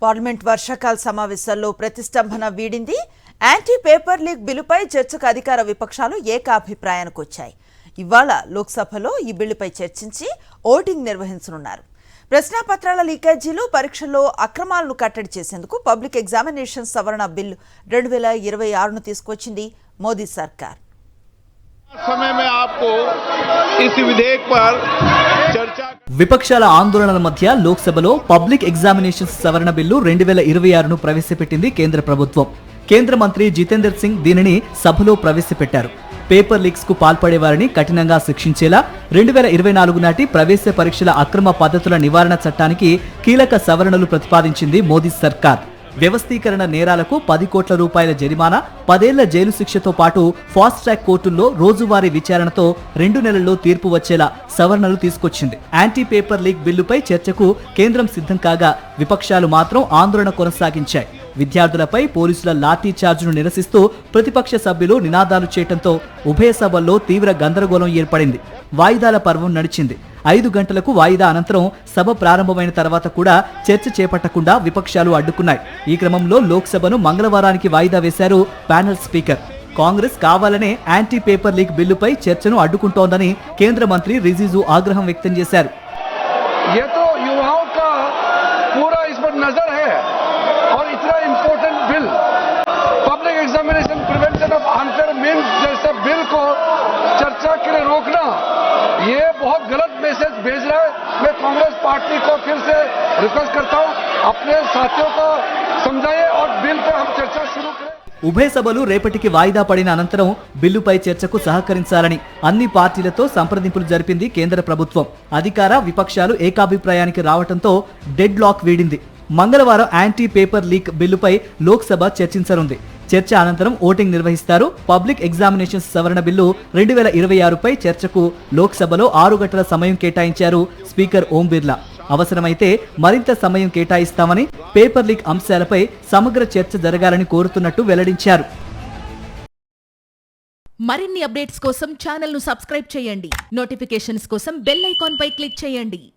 Parliament వర్షాకాల సమావేశాల్లో ప్రతిష్టంభన వీడింది. యాంటీ పేపర్ లీక్ బిల్లుపై చర్చకు అధికార విపక్షాలు ఏకాభిప్రాయానికి వచ్చాయి. ఇవాళ లోక్సభలో ఈ బిల్లుపై చర్చించి ఓటింగ్ నిర్వహించనున్నారు. ప్రశ్నాపత్రాల లీకేజీలు, పరీక్షల్లో అక్రమాలను కట్టడి చేసేందుకు పబ్లిక్ ఎగ్జామినేషన్ సవరణ బిల్లు 2026ను తీసుకొచ్చింది మోదీ సర్కార్. విపక్షాల ఆందోళనల మధ్య లోక్సభలో పబ్లిక్ ఎగ్జామినేషన్స్ సవరణ బిల్లు 2026ను ప్రవేశపెట్టింది కేంద్ర ప్రభుత్వం. కేంద్ర మంత్రి జితేందర్ సింగ్ దీనిని సభలో ప్రవేశపెట్టారు. పేపర్ లీక్స్ కు పాల్పడే వారిని కఠినంగా శిక్షించేలా 2024 నాటి ప్రవేశ పరీక్షల అక్రమ పద్ధతుల నివారణ చట్టానికి కీలక సవరణలు ప్రతిపాదించింది మోదీ సర్కార్. వ్యవస్థీకరణ నేరాలకు 10 కోట్ల రూపాయల జరిమానా, 10 ఏళ్ల జైలు శిక్షతో పాటు ఫాస్ట్ ట్రాక్ కోర్టుల్లో రోజువారీ విచారణతో 2 నెలల్లో తీర్పు వచ్చేలా సవరణలు తీసుకొచ్చింది. యాంటీ పేపర్ లీక్ బిల్లుపై చర్చకు కేంద్రం సిద్ధం కాగా విపక్షాలు మాత్రం ఆందోళన కొనసాగించాయి. విద్యార్థులపై పోలీసుల లాఠీ చార్జును నిరసిస్తూ ప్రతిపక్ష సభ్యులు నినాదాలు చేయడంతో ఉభయ సభల్లో తీవ్ర గందరగోళం ఏర్పడింది. వాయిదాల పర్వం నడిచింది. 5 గంటలకు వాయిదా అనంతరం సభ ప్రారంభమైన తర్వాత కూడా చర్చ చేపట్టకుండా విపక్షాలు అడ్డుకున్నాయి. ఈ క్రమంలో లోక్సభను మంగళవారానికి వాయిదా వేశారు ప్యానెల్ స్పీకర్. కాంగ్రెస్ కావాలనే యాంటీ పేపర్ లీక్ బిల్లుపై చర్చను అడ్డుకుంటోందని కేంద్ర మంత్రి రిజిజు ఆగ్రహం వ్యక్తం చేశారు. Examination prevention of unfair means जैसे बिल को चर्चा के लिए रोकना ये बहुत गलत मैसेज भेज रहा है. मैं कांग्रेस पार्टी को फिर से रिक्वेस्ट करता हूं, अपने साथियों को समझाइए और बिल पर हम चर्चा शुरू करें. ఉభయ సభలు రేపటికి వాయిదా పడిన అనంతరం బిల్లుపై చర్చకు సహకరించాలని అన్ని పార్టీలతో సంప్రదింపులు జరిపింది కేంద్ర ప్రభుత్వం. అధికార విపక్షాలు ఏకాభిప్రాయానికి రావడంతో డెడ్ లాక్ వీడింది. మంగళవారం యాంటీ పేపర్ లీక్ బిల్లుపై లోక్సభ చర్చించనుంది. చర్చ అనంతరం ఓటింగ్ నిర్వహిస్తారు. పబ్లిక్ ఎగ్జామినేషన్స్ సవరణ బిల్లు 2026పై చర్చకు లోక్సభలో 6 గంటల సమయం కేటాయించారు స్పీకర్ ఓం బిర్లా. అవసరమైతే మరింత సమయం కేటాయిస్తామని, పేపర్ లీక్ అంశాలపై సమగ్ర చర్చ జరగాలని కోరుతున్నట్టు వెల్లడించారు. మరిన్ని అప్డేట్స్ కోసం ఛానల్ ను సబ్స్క్రైబ్ చేయండి. నోటిఫికేషన్స్ కోసం బెల్ ఐకాన్ పై క్లిక్ చేయండి.